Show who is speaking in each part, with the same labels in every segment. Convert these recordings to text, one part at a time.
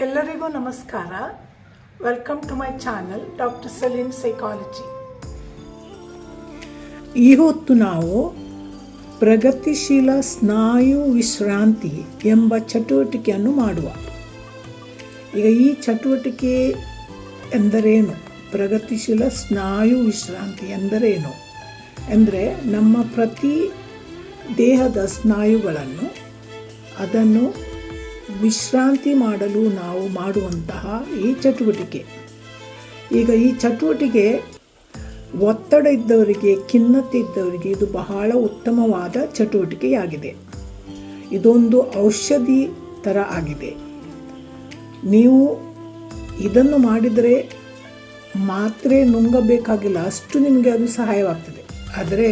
Speaker 1: ಎಲ್ಲರಿಗೂ ನಮಸ್ಕಾರ. Welcome to my channel doctor Saleem psychology. ಈ ಹೊತ್ತು ನಾವು ಪ್ರಗತಿಶೀಲ ಸ್ನಾಯು ವಿಶ್ರಾಂತಿ ಎಂಬ ಚಟುವಟಿಕೆಯನ್ನು ಮಾಡುವ. ಈಗ ಈ ಚಟುವಟಿಕೆ ಎಂದರೇನು? ಪ್ರಗತಿಶೀಲ ಸ್ನಾಯು ವಿಶ್ರಾಂತಿ ಎಂದರೇನು ಅಂದರೆ ನಮ್ಮ ಪ್ರತಿ ದೇಹದ ಸ್ನಾಯುಗಳನ್ನು ಅದನ್ನು ವಿಶ್ರಾಂತಿ ಮಾಡಲು ನಾವು ಮಾಡುವಂತಹ ಈ ಚಟುವಟಿಕೆ. ಈಗ ಈ ಚಟುವಟಿಕೆ ಒತ್ತಡ ಇದ್ದವರಿಗೆ, ಖಿನ್ನತೆ ಇದ್ದವರಿಗೆ ಇದು ಬಹಳ ಉತ್ತಮವಾದ ಚಟುವಟಿಕೆಯಾಗಿದೆ. ಇದೊಂದು ಔಷಧಿ ಥರ ಆಗಿದೆ. ನೀವು ಇದನ್ನು ಮಾಡಿದರೆ ಮಾತ್ರೆ ನುಂಗಬೇಕಾಗಿಲ್ಲ, ಅಷ್ಟು ನಿಮಗೆ ಅದು ಸಹಾಯವಾಗ್ತದೆ. ಆದರೆ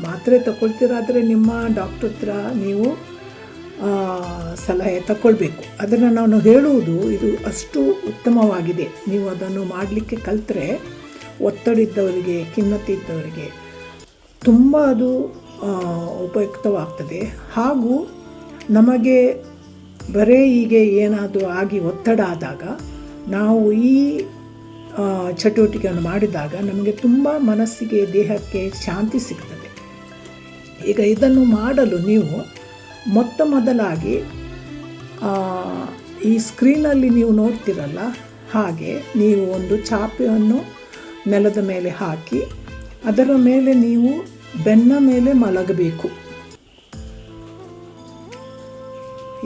Speaker 1: ಮಾತ್ರೆ ತಗೊಳ್ತೀರಾದರೆ ನಿಮ್ಮ ಡಾಕ್ಟರ್ ಹತ್ರ ನೀವು ಸಲಹೆ ತಗೊಳ್ಬೇಕು. ಅದನ್ನು ನಾನು ಹೇಳುವುದು ಇದು ಅಷ್ಟು ಉತ್ತಮವಾಗಿದೆ. ನೀವು ಅದನ್ನು ಮಾಡಲಿಕ್ಕೆ ಕಲಿತ್ರೆ ಒತ್ತಡ ಇದ್ದವರಿಗೆ, ಖಿನ್ನತೆ ಇದ್ದವರಿಗೆ ತುಂಬ ಅದು ಉಪಯುಕ್ತವಾಗ್ತದೆ. ಹಾಗೂ ನಮಗೆ ಬರೀ ಹೀಗೆ ಏನಾದರೂ ಆಗಿ ಒತ್ತಡ ಆದಾಗ ನಾವು ಈ ಚಟುವಟಿಕೆಯನ್ನು ಮಾಡಿದಾಗ ನಮಗೆ ತುಂಬ ಮನಸ್ಸಿಗೆ, ದೇಹಕ್ಕೆ ಶಾಂತಿ ಸಿಗ್ತದೆ. ಈಗ ಇದನ್ನು ಮಾಡಲು ನೀವು ಮೊದಲಾಗಿ ಈ ಸ್ಕ್ರೀನಲ್ಲಿ ನೀವು ನೋಡ್ತಿರಲ್ಲ, ಹಾಗೆ ನೀವು ಒಂದು ಚಾಪೆಯನ್ನು ನೆಲದ ಮೇಲೆ ಹಾಕಿ ಅದರ ಮೇಲೆ ನೀವು ಬೆನ್ನ ಮೇಲೆ ಮಲಗಬೇಕು.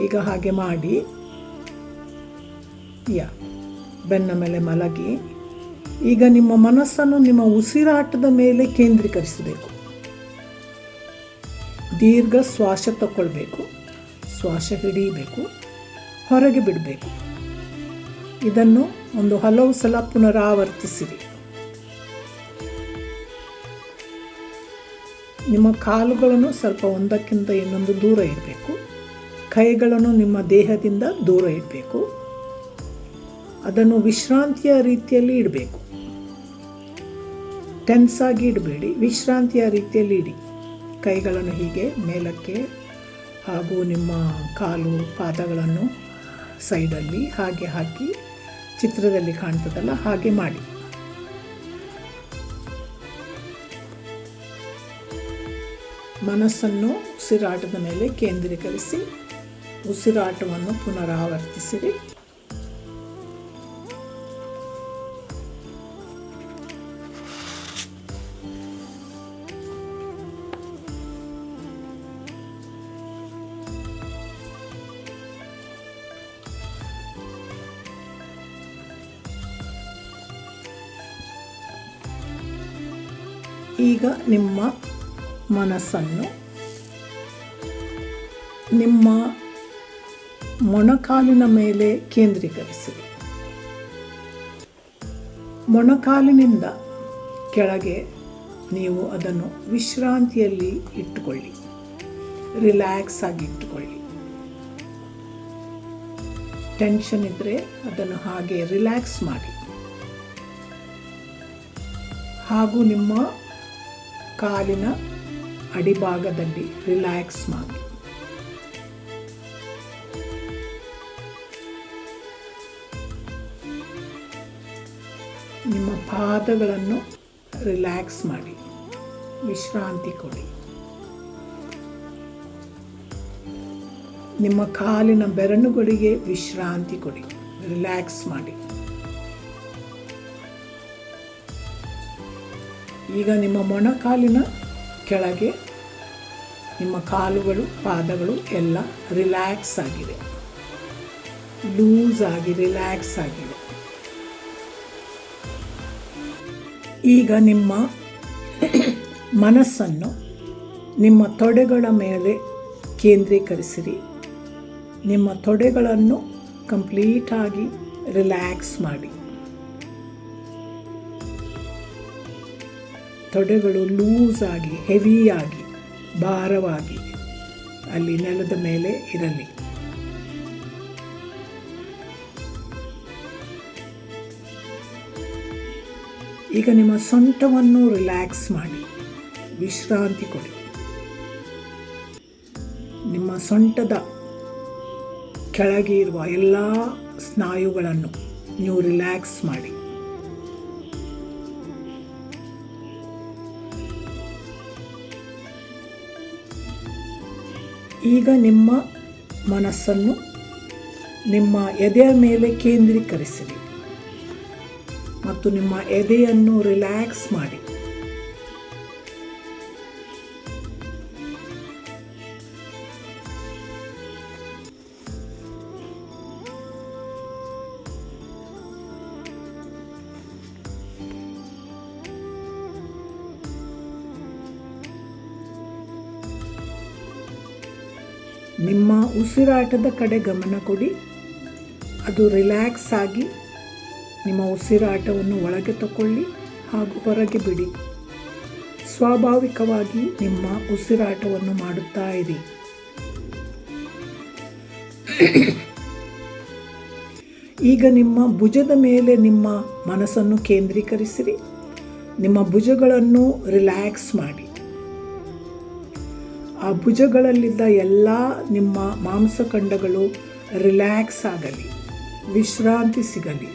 Speaker 1: ಈಗ ಹಾಗೆ ಮಾಡಿ ಬೆನ್ನ ಮೇಲೆ ಮಲಗಿ ಈಗ ನಿಮ್ಮ ಮನಸ್ಸನ್ನು ನಿಮ್ಮ ಉಸಿರಾಟದ ಮೇಲೆ ಕೇಂದ್ರೀಕರಿಸಬೇಕು. ದೀರ್ಘ ಶ್ವಾಸ ತಗೊಳ್ಬೇಕು, ಶ್ವಾಸ ಹಿಡಿಯಬೇಕು, ಹೊರಗೆ ಬಿಡಬೇಕು. ಇದನ್ನು ಒಂದು ಹಲವು ಸಲ ಪುನರಾವರ್ತಿಸಿರಿ. ನಿಮ್ಮ ಕಾಲುಗಳನ್ನು ಸ್ವಲ್ಪ ಒಂದಕ್ಕಿಂತ ಇನ್ನೊಂದು ದೂರ ಇಡಬೇಕು. ಕೈಗಳನ್ನು ನಿಮ್ಮ ದೇಹದಿಂದ ದೂರ ಇಡಬೇಕು. ಅದನ್ನು ವಿಶ್ರಾಂತಿಯ ರೀತಿಯಲ್ಲಿ ಇಡಬೇಕು. ಟೆನ್ಸ್ ಆಗಿ ಇಡಬೇಡಿ, ವಿಶ್ರಾಂತಿಯ ರೀತಿಯಲ್ಲಿ ಇಡಿ. ಕೈಗಳನ್ನು ಹೀಗೆ ಮೇಲಕ್ಕೆ ಹಾಗೂ ನಿಮ್ಮ ಕಾಲು ಪಾದಗಳನ್ನು ಸೈಡಲ್ಲಿ ಹಾಗೆ ಹಾಕಿ ಚಿತ್ರದಲ್ಲಿ ಕಾಣ್ತದಲ್ಲ ಹಾಗೆ ಮಾಡಿ. ಮನಸ್ಸನ್ನು ಉಸಿರಾಟದ ಮೇಲೆ ಕೇಂದ್ರೀಕರಿಸಿ ಉಸಿರಾಟವನ್ನು ಪುನರಾವರ್ತಿಸಿರಿ. ಈಗ ನಿಮ್ಮ ಮನಸ್ಸನ್ನು ನಿಮ್ಮ ಮೊಣಕಾಲಿನ ಮೇಲೆ ಕೇಂದ್ರೀಕರಿಸಿರಿ. ಮೊಣಕಾಲಿನಿಂದ ಕೆಳಗೆ ನೀವು ಅದನ್ನು ವಿಶ್ರಾಂತಿಯಲ್ಲಿ ಇಟ್ಟುಕೊಳ್ಳಿ, ರಿಲ್ಯಾಕ್ಸ್ ಆಗಿ ಇಟ್ಟುಕೊಳ್ಳಿ. ಟೆನ್ಷನ್ ಇದ್ದರೆ ಅದನ್ನು ಹಾಗೆ ರಿಲ್ಯಾಕ್ಸ್ ಮಾಡಿ. ಹಾಗೂ ನಿಮ್ಮ ಕಾಲಿನ ಅಡಿಭಾಗದಲ್ಲಿ ರಿಲ್ಯಾಕ್ಸ್ ಮಾಡಿ. ನಿಮ್ಮ ಪಾದಗಳನ್ನು ರಿಲ್ಯಾಕ್ಸ್ ಮಾಡಿ, ವಿಶ್ರಾಂತಿ ಕೊಡಿ. ನಿಮ್ಮ ಕಾಲಿನ ಬೆರಳುಗಳಿಗೆ ವಿಶ್ರಾಂತಿ ಕೊಡಿ, ರಿಲ್ಯಾಕ್ಸ್ ಮಾಡಿ. ಈಗ ನಿಮ್ಮ ಮೊಣಕಾಲಿನ ಕೆಳಗೆ ನಿಮ್ಮ ಕಾಲುಗಳು, ಪಾದಗಳು ಎಲ್ಲ ರಿಲ್ಯಾಕ್ಸ್ ಆಗಿದೆ, ಲೂಸ್ ಆಗಿ ರಿಲ್ಯಾಕ್ಸ್ ಆಗಿದೆ. ಈಗ ನಿಮ್ಮ ಮನಸ್ಸನ್ನು ನಿಮ್ಮ ತೊಡೆಗಳ ಮೇಲೆ ಕೇಂದ್ರೀಕರಿಸಿರಿ. ನಿಮ್ಮ ತೊಡೆಗಳನ್ನು ಕಂಪ್ಲೀಟಾಗಿ ರಿಲ್ಯಾಕ್ಸ್ ಮಾಡಿ. ತೊಡೆಗಳು ಲೂಸ್ ಆಗಿ, ಹೆವಿಯಾಗಿ, ಭಾರವಾಗಿ ಅಲ್ಲಿ ನೆಲದ ಮೇಲೆ ಇರಲಿ. ಈಗ ನಿಮ್ಮ ಸೊಂಟವನ್ನು ರಿಲ್ಯಾಕ್ಸ್ ಮಾಡಿ, ವಿಶ್ರಾಂತಿ ಕೊಡಿ. ನಿಮ್ಮ ಸೊಂಟದ ಕೆಳಗೆ ಇರುವ ಎಲ್ಲ ಸ್ನಾಯುಗಳನ್ನು ನೀವು ರಿಲ್ಯಾಕ್ಸ್ ಮಾಡಿ. ಈಗ ನಿಮ್ಮ ಮನಸ್ಸನ್ನು ನಿಮ್ಮ ಎದೆಯ ಮೇಲೆ ಕೇಂದ್ರೀಕರಿಸಿರಿ ಮತ್ತು ನಿಮ್ಮ ಎದೆಯನ್ನು ರಿಲ್ಯಾಕ್ಸ್ ಮಾಡಿ. ನಿಮ್ಮ ಉಸಿರಾಟದ ಕಡೆ ಗಮನ ಕೊಡಿ. ಅದು ರಿಲ್ಯಾಕ್ಸ್ ಆಗಿ ನಿಮ್ಮ ಉಸಿರಾಟವನ್ನು ಒಳಗೆ ತಗೊಳ್ಳಿ ಹಾಗೂ ಹೊರಗೆ ಬಿಡಿ. ಸ್ವಾಭಾವಿಕವಾಗಿ ನಿಮ್ಮ ಉಸಿರಾಟವನ್ನು ಮಾಡುತ್ತಾ ಇರಿ. ಈಗ ನಿಮ್ಮ ಭುಜದ ಮೇಲೆ ನಿಮ್ಮ ಮನಸ್ಸನ್ನು ಕೇಂದ್ರೀಕರಿಸಿರಿ. ನಿಮ್ಮ ಭುಜಗಳನ್ನು ರಿಲ್ಯಾಕ್ಸ್ ಮಾಡಿ. ಆ ಭುಜಗಳಲ್ಲಿದ್ದ ಎಲ್ಲ ನಿಮ್ಮ ಮಾಂಸಖಂಡಗಳು ರಿಲ್ಯಾಕ್ಸ್ ಆಗಲಿ, ವಿಶ್ರಾಂತಿ ಸಿಗಲಿ.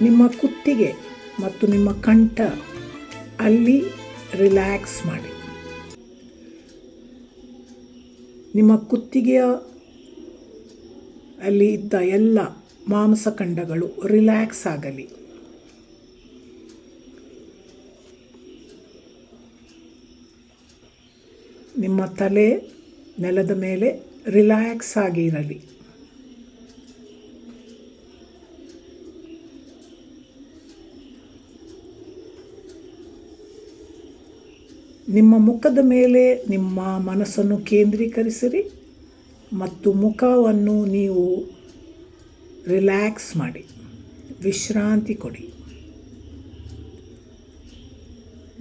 Speaker 1: ನಿಮ್ಮ ಕುತ್ತಿಗೆ ಮತ್ತು ನಿಮ್ಮ ಕಂಠ ಅಲ್ಲಿ ರಿಲ್ಯಾಕ್ಸ್ ಮಾಡಿ. ನಿಮ್ಮ ಕುತ್ತಿಗೆಯ ಅಲ್ಲಿ ಇದ್ದ ಎಲ್ಲ ಮಾಂಸಖಂಡಗಳು ರಿಲ್ಯಾಕ್ಸ್ ಆಗಲಿ. ನಿಮ್ಮ ತಲೆ ನೆಲದ ಮೇಲೆ ರಿಲ್ಯಾಕ್ಸ್ ಆಗಿ ಇರಲಿ. ನಿಮ್ಮ ಮುಖದ ಮೇಲೆ ನಿಮ್ಮ ಮನಸ್ಸನ್ನು ಕೇಂದ್ರೀಕರಿಸಿರಿ ಮತ್ತು ಮುಖವನ್ನು ನೀವು ರಿಲ್ಯಾಕ್ಸ್ ಮಾಡಿ, ವಿಶ್ರಾಂತಿ ಕೊಡಿ.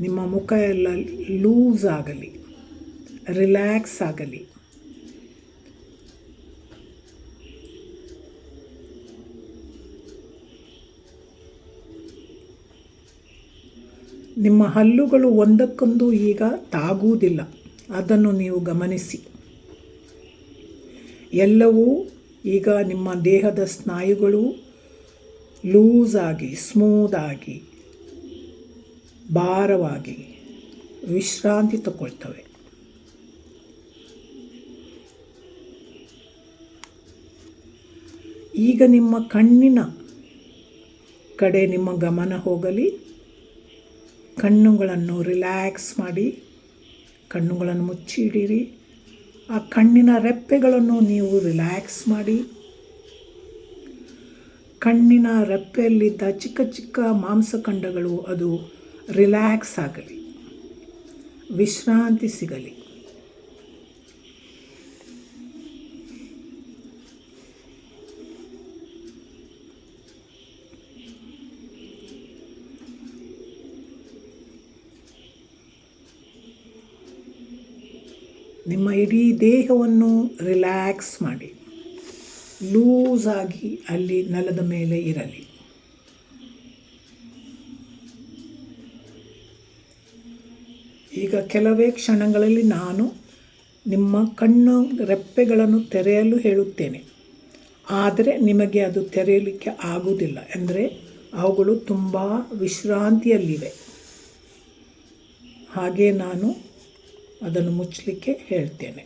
Speaker 1: ನಿಮ್ಮ ಮುಖ ಎಲ್ಲ ಲೂಸ್ ಆಗಲಿ, ರಿಲ್ಯಾಕ್ಸ್ ಆಗಲಿ. ನಿಮ್ಮ ಹಲ್ಲುಗಳು ಒಂದಕ್ಕೊಂದು ಈಗ ತಾಗುವುದಿಲ್ಲ, ಅದನ್ನು ನೀವು ಗಮನಿಸಿ. ಎಲ್ಲವೂ ಈಗ ನಿಮ್ಮ ದೇಹದ ಸ್ನಾಯುಗಳು ಲೂಸ್ ಆಗಿ, ಸ್ಮೂತ್ ಆಗಿ, ಭಾರವಾಗಿ ವಿಶ್ರಾಂತಿ ತಗೊಳ್ತವೆ. ಈಗ ನಿಮ್ಮ ಕಣ್ಣಿನ ಕಡೆ ನಿಮ್ಮ ಗಮನ ಹೋಗಲಿ. ಕಣ್ಣುಗಳನ್ನು ರಿಲ್ಯಾಕ್ಸ್ ಮಾಡಿ, ಕಣ್ಣುಗಳನ್ನು ಮುಚ್ಚಿಡಿರಿ. ಆ ಕಣ್ಣಿನ ರೆಪ್ಪೆಗಳನ್ನು ನೀವು ರಿಲ್ಯಾಕ್ಸ್ ಮಾಡಿ. ಕಣ್ಣಿನ ರೆಪ್ಪೆಯಲ್ಲಿದ್ದ ಚಿಕ್ಕ ಚಿಕ್ಕ ಮಾಂಸಖಂಡಗಳು ಅದು ರಿಲ್ಯಾಕ್ಸ್ ಆಗಲಿ, ವಿಶ್ರಾಂತಿ ಸಿಗಲಿ. ನಿಮ್ಮ ಇಡೀ ದೇಹವನ್ನು ರಿಲ್ಯಾಕ್ಸ್ ಮಾಡಿ, ಲೂಸ್ ಆಗಿ ಅಲ್ಲಿ ನೆಲದ ಮೇಲೆ ಇರಲಿ. ಈಗ ಕೆಲವೇ ಕ್ಷಣಗಳಲ್ಲಿ ನಾನು ನಿಮ್ಮ ಕಣ್ಣು ರೆಪ್ಪೆಗಳನ್ನು ತೆರೆಯಲು ಹೇಳುತ್ತೇನೆ. ಆದರೆ ನಿಮಗೆ ಅದು ತೆರೆಯಲಿಕ್ಕೆ ಆಗುವುದಿಲ್ಲ, ಅಂದರೆ ಅವುಗಳು ತುಂಬ ವಿಶ್ರಾಂತಿಯಲ್ಲಿವೆ. ಹಾಗೆ ನಾನು ಅದನ್ನು ಮುಚ್ಚಲಿಕ್ಕೆ ಹೇಳ್ತೇನೆ.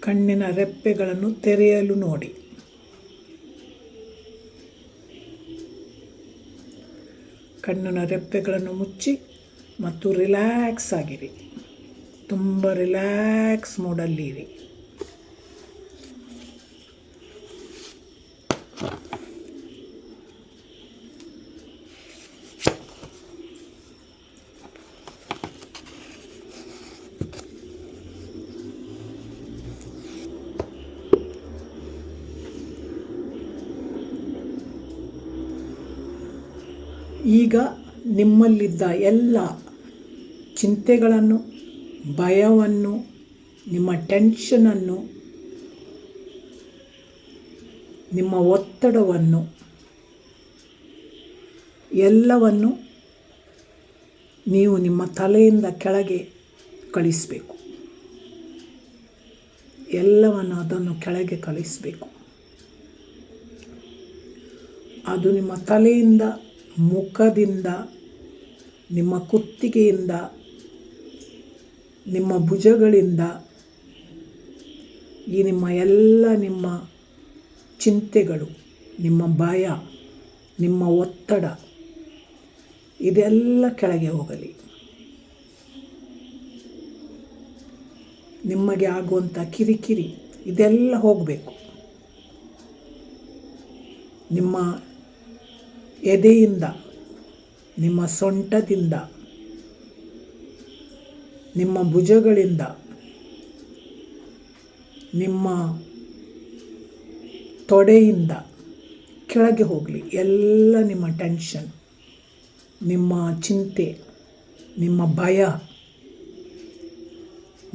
Speaker 1: ಕಣ್ಣಿನ ರೆಪ್ಪೆಗಳನ್ನು ತೆರೆಯಲು ನೋಡಿ. ಕಣ್ಣಿನ ರೆಪ್ಪೆಗಳನ್ನು ಮುಚ್ಚಿ ಮತ್ತು ರಿಲ್ಯಾಕ್ಸ್ ಆಗಿರಿ. ತುಂಬ ರಿಲ್ಯಾಕ್ಸ್ ಮೂಡಲ್ಲಿರಿ. ಈಗ ನಿಮ್ಮಲ್ಲಿದ್ದ ಎಲ್ಲ ಚಿಂತೆಗಳನ್ನು, ಭಯವನ್ನು, ನಿಮ್ಮ ಟೆನ್ಷನನ್ನು ನಿಮ್ಮ ಒತ್ತಡವನ್ನು ಎಲ್ಲವನ್ನು ನೀವು ನಿಮ್ಮ ತಲೆಯಿಂದ ಕೆಳಗೆ ಕಳಿಸಬೇಕು. ಎಲ್ಲವನ್ನು ಅದನ್ನು ಕೆಳಗೆ ಕಳಿಸಬೇಕು. ಅದು ನಿಮ್ಮ ತಲೆಯಿಂದ, ಮುಖದಿಂದ, ನಿಮ್ಮ ಕುತ್ತಿಗೆಯಿಂದ, ನಿಮ್ಮ ಭುಜಗಳಿಂದ, ಈ ನಿಮ್ಮ ಚಿಂತೆಗಳು, ನಿಮ್ಮ ಭಯ, ನಿಮ್ಮ ಒತ್ತಡ ಇದೆಲ್ಲ ಕೆಳಗೆ ಹೋಗಲಿ. ನಿಮಗೆ ಆಗುವಂಥ ಕಿರಿಕಿರಿ ಇದೆಲ್ಲ ಹೋಗಬೇಕು. ನಿಮ್ಮ ಎದೆಯಿಂದ, ನಿಮ್ಮ ಸೊಂಟದಿಂದ, ನಿಮ್ಮ ಭುಜಗಳಿಂದ, ನಿಮ್ಮ ತೊಡೆಯಿಂದ ಕೆಳಗೆ ಹೋಗಲಿ. ಎಲ್ಲ ನಿಮ್ಮ ಟೆನ್ಷನ್, ನಿಮ್ಮ ಚಿಂತೆ, ನಿಮ್ಮ ಭಯ,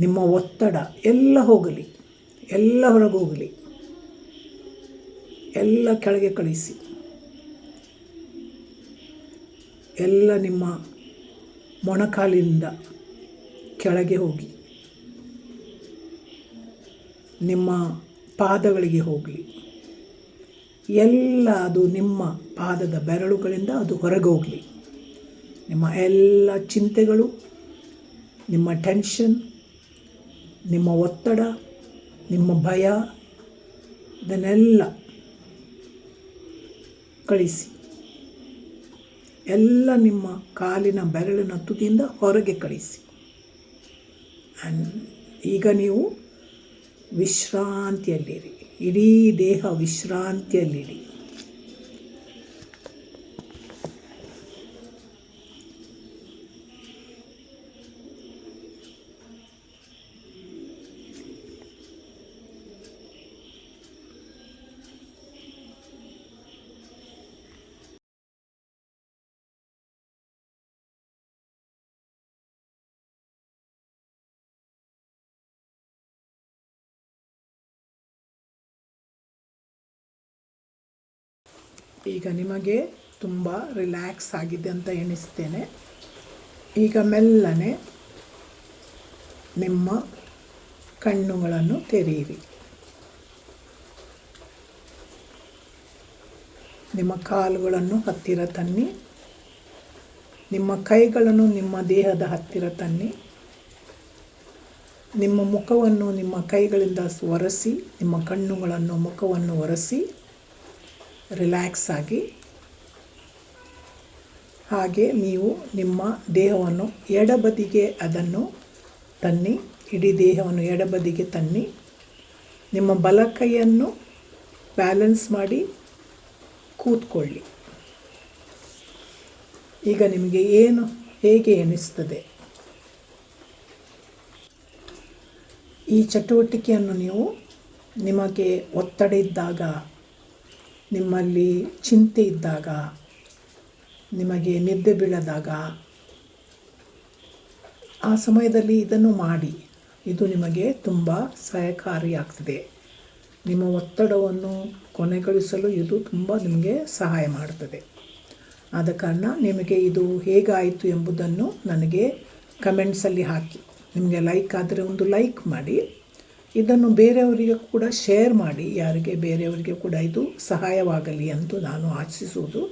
Speaker 1: ನಿಮ್ಮ ಒತ್ತಡ ಎಲ್ಲ ಹೋಗಲಿ. ಎಲ್ಲ ಹೊರಗೆ ಹೋಗಲಿ. ಎಲ್ಲ ಕೆಳಗೆ ಕಳಿಸಿ. ಎಲ್ಲ ನಿಮ್ಮ ಮೊಣಕಾಲಿನಿಂದ ಕೆಳಗೆ ಹೋಗಿ ನಿಮ್ಮ ಪಾದಗಳಿಗೆ ಹೋಗಲಿ. ಎಲ್ಲ ಅದು ನಿಮ್ಮ ಪಾದದ ಬೆರಳುಗಳಿಂದ ಅದು ಹೊರಗೆ ಹೋಗಲಿ. ನಿಮ್ಮ ಎಲ್ಲ ಚಿಂತೆಗಳು, ನಿಮ್ಮ ಟೆನ್ಷನ್, ನಿಮ್ಮ ಒತ್ತಡ, ನಿಮ್ಮ ಭಯ ಇದನ್ನೆಲ್ಲ ಕಳಿಸಿ. ಎಲ್ಲ ನಿಮ್ಮ ಕಾಲಿನ ಬೆರಳಿನ ತುದಿಯಿಂದ ಹೊರಗೆ ಕಳಿಸಿ. ಈಗ ನೀವು ವಿಶ್ರಾಂತಿಯಲ್ಲಿರಿ. ಇಡೀ ದೇಹ ವಿಶ್ರಾಂತಿಯಲ್ಲಿರಿ. ಈಗ ನಿಮಗೆ ತುಂಬ ರಿಲ್ಯಾಕ್ಸ್ ಆಗಿದೆ ಅಂತ ಎಣಿಸ್ತೇನೆ. ಈಗ ಮೆಲ್ಲನೆ ನಿಮ್ಮ ಕಣ್ಣುಗಳನ್ನು ತೆರೆಯಿರಿ. ನಿಮ್ಮ ಕಾಲುಗಳನ್ನು ಹತ್ತಿರ ತನ್ನಿ. ನಿಮ್ಮ ಕೈಗಳನ್ನು ನಿಮ್ಮ ದೇಹದ ಹತ್ತಿರ ತನ್ನಿ. ನಿಮ್ಮ ಮುಖವನ್ನು ನಿಮ್ಮ ಕೈಗಳಿಂದ ಒರೆಸಿ, ನಿಮ್ಮ ಕಣ್ಣುಗಳನ್ನು, ಮುಖವನ್ನು ಒರೆಸಿ ರಿಲ್ಯಾಕ್ಸ್ ಆಗಿ. ಹಾಗೆ ನೀವು ನಿಮ್ಮ ದೇಹವನ್ನು ಎಡಬದಿಗೆ ಅದನ್ನು ತನ್ನಿ. ಇಡೀ ದೇಹವನ್ನು ಎಡಬದಿಗೆ ತನ್ನಿ. ನಿಮ್ಮ ಬಲಕೈಯನ್ನು ಬ್ಯಾಲೆನ್ಸ್ ಮಾಡಿ ಕೂತ್ಕೊಳ್ಳಿ. ಈಗ ನಿಮಗೆ ಹೇಗೆ ಎನಿಸ್ತದೆ? ಈ ಚಟುವಟಿಕೆಯನ್ನು ನೀವು ನಿಮಗೆ ಒತ್ತಡ ಇದ್ದಾಗ, ನಿಮ್ಮಲ್ಲಿ ಚಿಂತೆ ಇದ್ದಾಗ, ನಿಮಗೆ ನಿದ್ದೆ ಬೀಳದಾಗ ಆ ಸಮಯದಲ್ಲಿ ಇದನ್ನು ಮಾಡಿ. ಇದು ನಿಮಗೆ ತುಂಬ ಸಹಾಯಕಾರಿಯಾಗ್ತದೆ. ನಿಮ್ಮ ಒತ್ತಡವನ್ನು ಕೊನೆಗೊಳಿಸಲು ಇದು ತುಂಬ ನಿಮಗೆ ಸಹಾಯ ಮಾಡುತ್ತದೆ. ಆದ ಕಾರಣ ನಿಮಗೆ ಇದು ಹೇಗಾಯಿತು ಎಂಬುದನ್ನು ನನಗೆ ಕಮೆಂಟ್ಸಲ್ಲಿ ಹಾಕಿ. ನಿಮಗೆ ಲೈಕ್ ಆದರೆ ಒಂದು ಲೈಕ್ ಮಾಡಿ. ಇದನ್ನು ಬೇರೆಯವರಿಗೆ ಕೂಡ ಶೇರ್ ಮಾಡಿ. ಯಾರಿಗೆ ಬೇರೆಯವರಿಗೆ ಕೂಡ ಇದು ಸಹಾಯವಾಗಲಿ ಎಂದು ನಾನು ಆಶಿಸುವುದು.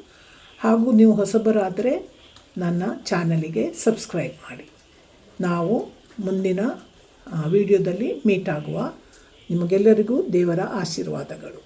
Speaker 1: ಹಾಗೂ ನೀವು ಹೊಸಬರಾದರೆ ನನ್ನ ಚಾನಲಿಗೆ ಸಬ್ಸ್ಕ್ರೈಬ್ ಮಾಡಿ. ನಾವು ಮುಂದಿನ ವಿಡಿಯೋದಲ್ಲಿ ಮೀಟ್ ಆಗುವ. ನಿಮಗೆಲ್ಲರಿಗೂ ದೇವರ ಆಶೀರ್ವಾದಗಳು.